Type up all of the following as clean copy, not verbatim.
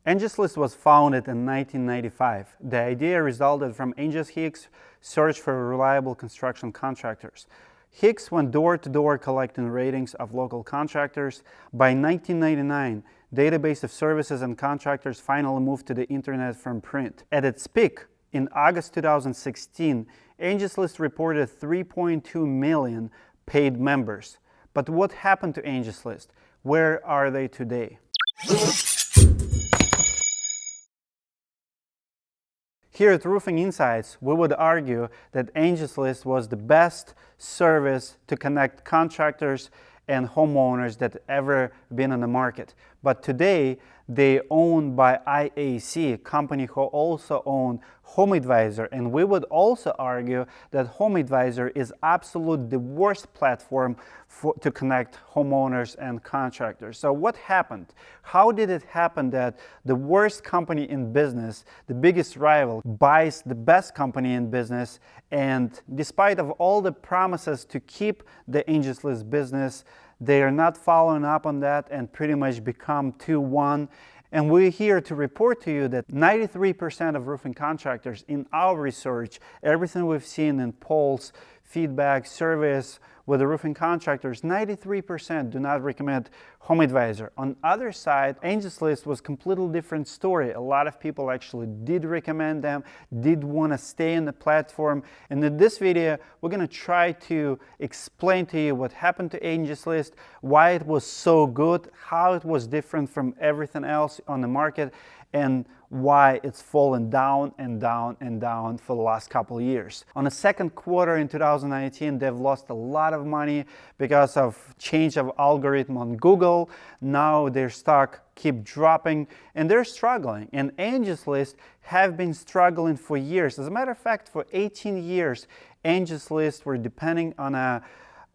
Angies List was founded in 1995. The idea resulted from Angie Hicks' search for reliable construction contractors. Hicks went door to door collecting ratings of local contractors. By 1999, database of services and contractors finally moved to the internet from print. At its peak, in August 2016, Angies List reported 3.2 million paid members. But what happened to Angies List? Where are they today? Here at Roofing Insights, we would argue that Angies List was the best service to connect contractors and homeowners that ever been on the market. But today, they owned by IAC, a company who also owned HomeAdvisor, and we would also argue that HomeAdvisor is absolutely the worst platform to connect homeowners and contractors. So what happened? How did it happen that the worst company in business, the biggest rival, buys the best company in business, and despite of all the promises to keep the Angies List business, they are not following up on that and pretty much become 2-1. And we're here to report to you that 93% of roofing contractors in our research, everything we've seen in polls, feedback, surveys with the roofing contractors, 93% do not recommend HomeAdvisor. On the other side, Angies List was a completely different story. A lot of people actually did recommend them, did want to stay in the platform. And in this video, we're going to try to explain to you what happened to Angies List, why it was so good, how it was different from everything else on the market, and why it's fallen down and down and down for the last couple of years. On the second quarter in 2019, they've lost a lot of money because of change of algorithm on Google. Now their stock keep dropping and they're struggling. And Angies List have been struggling for years. As a matter of fact, for 18 years, Angies List were depending on a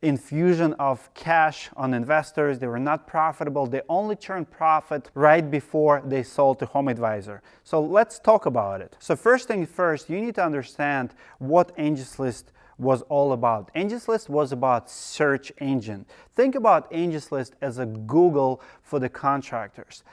infusion of cash on investors. They were not profitable. They only turned profit right before they sold to HomeAdvisor. So let's talk about it. So first thing first, you need to understand what Angies List was all about. Angies List was about search engine. Think about Angies List as a Google for the contractors.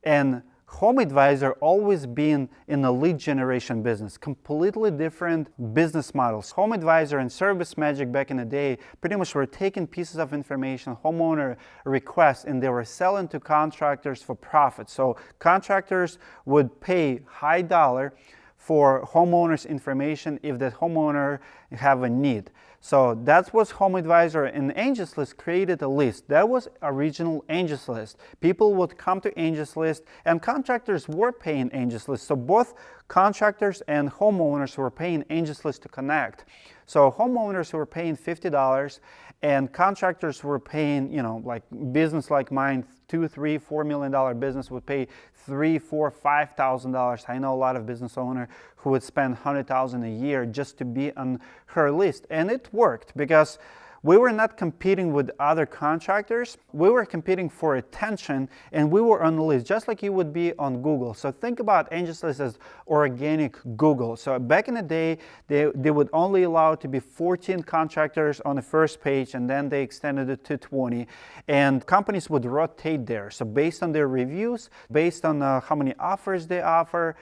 And HomeAdvisor always been in the lead generation business, completely different business models. HomeAdvisor and ServiceMagic back in the day pretty much were taking pieces of information, homeowner requests, and they were selling to contractors for profit. So contractors would pay high dollar for homeowners information if that homeowner have a need. So that was HomeAdvisor, and Angies List created a list. That was original Angies List. People would come to Angies List, and contractors were paying Angies List. So both contractors and homeowners were paying Angies List to connect. So homeowners were paying $50, and contractors were paying, like business like mine, $2, $3, $4 million business would pay $3, $4, $5,000. I know a lot of business owner who would spend $100,000 a year just to be on her list, and it worked because we were not competing with other contractors. We were competing for attention, and we were on the list, just like you would be on Google. So think about Angies List as organic Google. So back in the day, they would only allow to be 14 contractors on the first page, and then they extended it to 20. And companies would rotate there. So based on their reviews, based on how many offers they offer,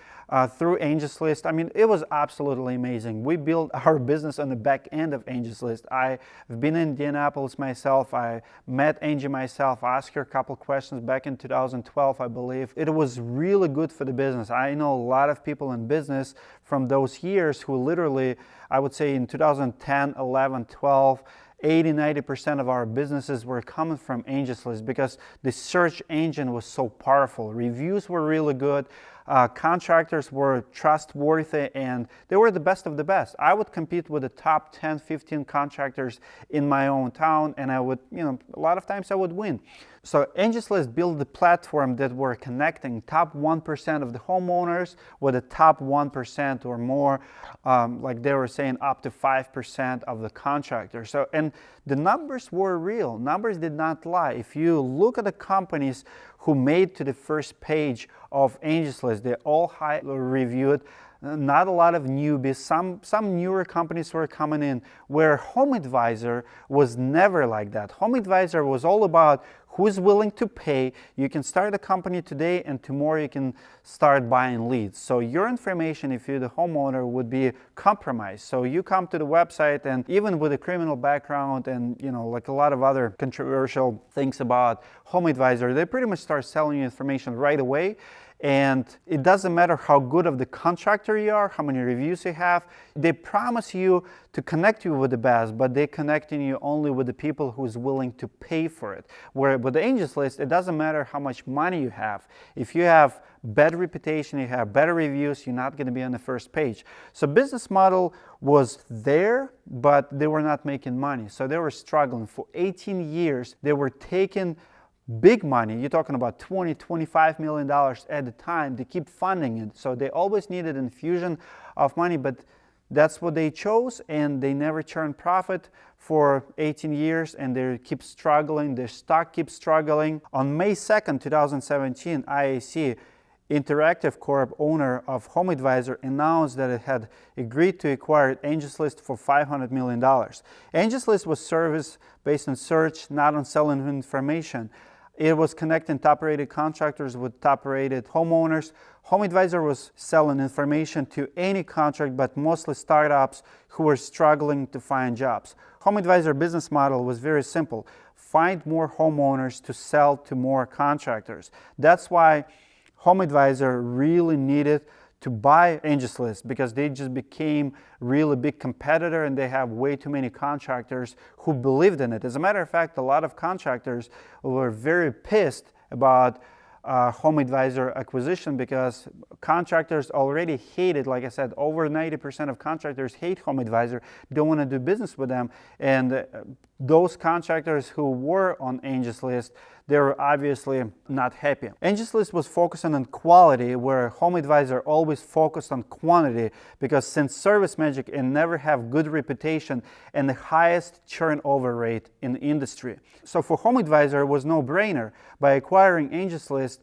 through Angies List. I mean, it was absolutely amazing. We built our business on the back end of Angies List. I've been in Indianapolis myself. I met Angie myself, asked her a couple questions back in 2012, I believe. It was really good for the business. I know a lot of people in business from those years who literally, I would say in 2010, 11, 12, 80–90% of our businesses were coming from Angies List because the search engine was so powerful. Reviews were really good. Contractors were trustworthy, and they were the best of the best. I would compete with the top 10, 15 contractors in my own town, and I would, a lot of times I would win. So Angies List built the platform that were connecting top 1% of the homeowners with the top 1% or more, like they were saying up to 5% of the contractors. So, and the numbers were real. Numbers did not lie. If you look at the companies who made to the first page of Angies List, they all highly reviewed. Not a lot of newbies. Some newer companies were coming in, where HomeAdvisor was never like that. HomeAdvisor was all about who's willing to pay. You can start a company today, and tomorrow you can start buying leads. So your information, if you're the homeowner, would be compromised. So you come to the website, and even with a criminal background and like a lot of other controversial things about HomeAdvisor, they pretty much start selling you information right away. And it doesn't matter how good of the contractor you are, how many reviews you have. They promise you to connect you with the best, but they're connecting you only with the people who's willing to pay for it. Where with the Angies List, it doesn't matter how much money you have. If you have bad reputation, you have better reviews, you're not going to be on the first page. So business model was there, but they were not making money. So they were struggling. For 18 years, they were taking big money. You're talking about $20, $25 million at the time. They keep funding it. So they always needed infusion of money, but that's what they chose, and they never turned profit for 18 years, and they keep struggling. Their stock keeps struggling. On May 2nd, 2017, IAC, Interactive Corp, owner of HomeAdvisor, announced that it had agreed to acquire Angies List for $500 million. Angies List was service based on search, not on selling information. It was connecting top-rated contractors with top-rated homeowners. HomeAdvisor was selling information to any contract, but mostly startups who were struggling to find jobs. HomeAdvisor business model was very simple. Find more homeowners to sell to more contractors. That's why HomeAdvisor really needed to buy Angies List, because they just became really big competitor, and they have way too many contractors who believed in it. As a matter of fact, a lot of contractors were very pissed about HomeAdvisor acquisition, because contractors already hate it. Like I said, over 90% of contractors hate HomeAdvisor, don't want to do business with them. And those contractors who were on Angies List, they were obviously not happy. Angies List was focusing on quality, where HomeAdvisor always focused on quantity, because since Service Magic and never have good reputation and the highest turnover rate in the industry. So for HomeAdvisor, it was no-brainer. By acquiring Angies List,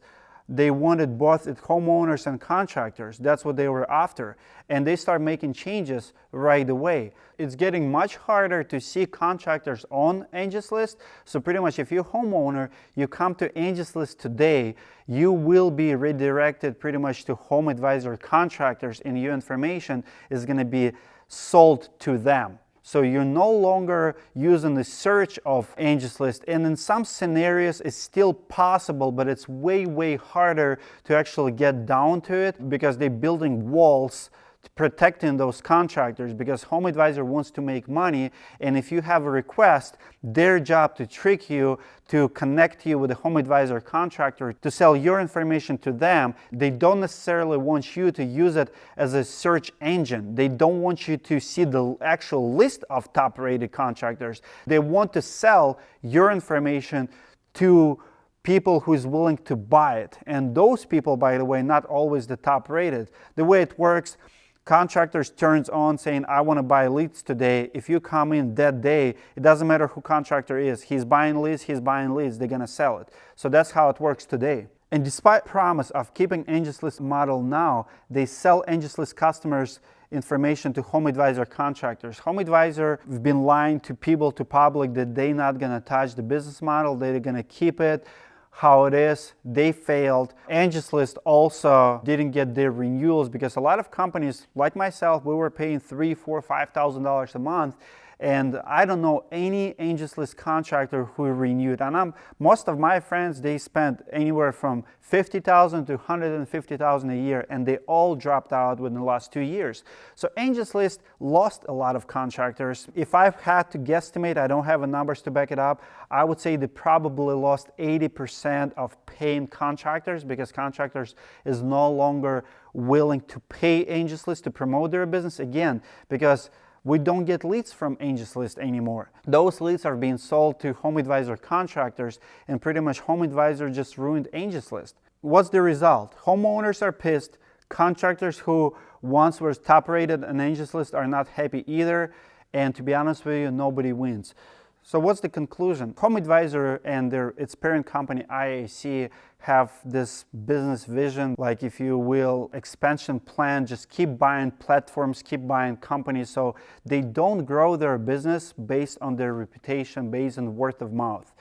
they wanted both homeowners and contractors. That's what they were after. And they start making changes right away. It's getting much harder to see contractors on Angies List. So pretty much if you're a homeowner, you come to Angies List today, you will be redirected pretty much to HomeAdvisor contractors, and your information is going to be sold to them. So you're no longer using the search of Angies List. And in some scenarios, it's still possible, but it's way, way harder to actually get down to it, because they're building walls protecting those contractors, because HomeAdvisor wants to make money. And if you have a request, their job to trick you, to connect you with a HomeAdvisor contractor, to sell your information to them. They don't necessarily want you to use it as a search engine. They don't want you to see the actual list of top-rated contractors. They want to sell your information to people who's willing to buy it. And those people, by the way, not always the top-rated. The way it works, contractors turns on saying, I want to buy leads today. If you come in that day, it doesn't matter who contractor is. He's buying leads, they're going to sell it. So that's how it works today. And despite promise of keeping Angies List model now, they sell Angies List customers information to HomeAdvisor contractors. HomeAdvisor have been lying to people, to public, that they're not going to touch the business model. They're going to keep it how it is. They failed. Angies List also didn't get their renewals, because a lot of companies like myself, we were paying $3,000, $4,000, $5,000 a month. And I don't know any Angies List contractor who renewed. And most of my friends, they spent anywhere from $50,000 to $150,000 a year, and they all dropped out within the last 2 years. So Angies List lost a lot of contractors. If I had to guesstimate, I don't have the numbers to back it up, I would say they probably lost 80% of paying contractors, because contractors is no longer willing to pay Angies List to promote their business, again, because we don't get leads from Angies List anymore. Those leads are being sold to HomeAdvisor contractors, and pretty much HomeAdvisor just ruined Angies List. What's the result? Homeowners are pissed. Contractors who once were top-rated on Angies List are not happy either. And to be honest with you, nobody wins. So what's the conclusion? HomeAdvisor and its parent company IAC have this business vision, like, if you will, expansion plan. Just keep buying platforms, keep buying companies, so they don't grow their business based on their reputation, based on word of mouth.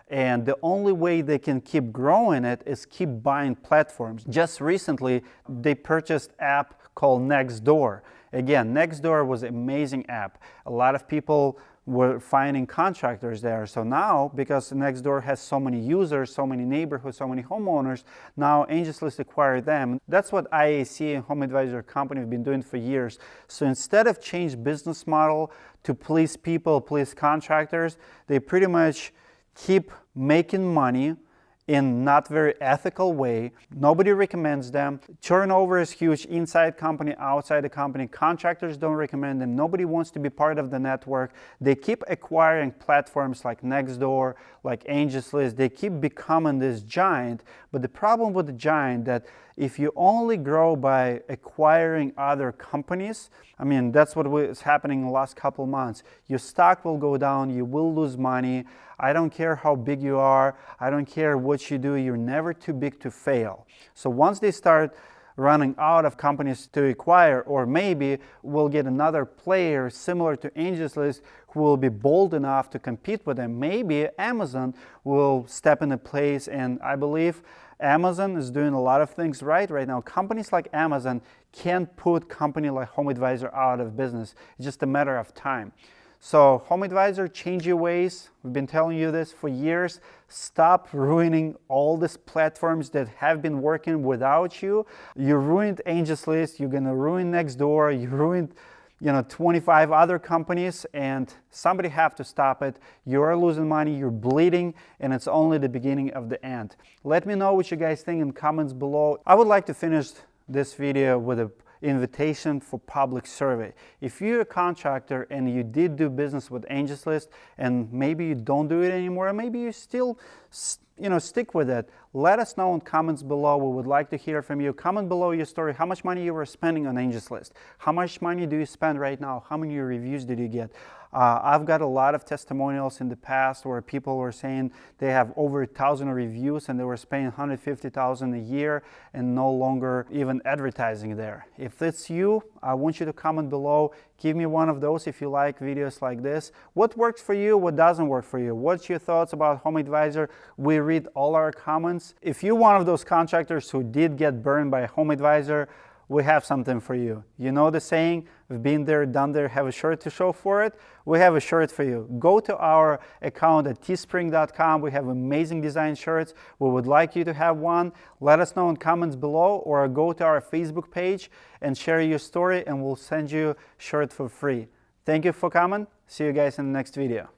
And the only way they can keep growing it is keep buying platforms. Just recently, they purchased an app called Nextdoor. Again, Nextdoor was an amazing app. A lot of people were finding contractors there. So now, because Nextdoor has so many users, so many neighborhoods, so many homeowners, now Angies List acquired them. That's what IAC and HomeAdvisor company have been doing for years. So instead of change business model to please people, please contractors, they pretty much keep making money in not very ethical way. Nobody recommends them. Turnover is huge inside company, outside the company. Contractors don't recommend them. Nobody wants to be part of the network. They keep acquiring platforms like Nextdoor, like Angies List. They keep becoming this giant. But the problem with the giant that if you only grow by acquiring other companies, I mean, that's what is happening in the last couple months. Your stock will go down, you will lose money. I don't care how big you are, I don't care what you do, you're never too big to fail. So once they start running out of companies to acquire, or maybe we'll get another player similar to Angies List who will be bold enough to compete with them. Maybe Amazon will step into place, and I believe Amazon is doing a lot of things right now. Companies like Amazon can't put company like HomeAdvisor out of business. It's just a matter of time. So HomeAdvisor, change your ways. We've been telling you this for years. Stop ruining all these platforms that have been working without you. You ruined Angies List, you're gonna ruin Nextdoor, you ruined 25 other companies, and somebody have to stop it. You're losing money, you're bleeding, and it's only the beginning of the end. Let me know what you guys think in comments below. I would like to finish this video with an invitation for public survey. If you're a contractor and you did do business with Angies List and maybe you don't do it anymore, or maybe you still stick with it, let us know in comments below. We would like to hear from you. Comment below your story, how much money you were spending on Angies List, how much money do you spend right now, how many reviews did you get. I've got a lot of testimonials in the past where people were saying they have over 1,000 reviews and they were spending $150,000 a year and no longer even advertising there. If it's you, I want you to comment below. Give me one of those if you like videos like this. What works for you? What doesn't work for you? What's your thoughts about HomeAdvisor? We read all our comments. If you're one of those contractors who did get burned by HomeAdvisor, we have something for you. You know the saying, we've been there, done there, have a shirt to show for it? We have a shirt for you. Go to our account at teespring.com. We have amazing design shirts. We would like you to have one. Let us know in comments below, or go to our Facebook page and share your story, and we'll send you a shirt for free. Thank you for coming. See you guys in the next video.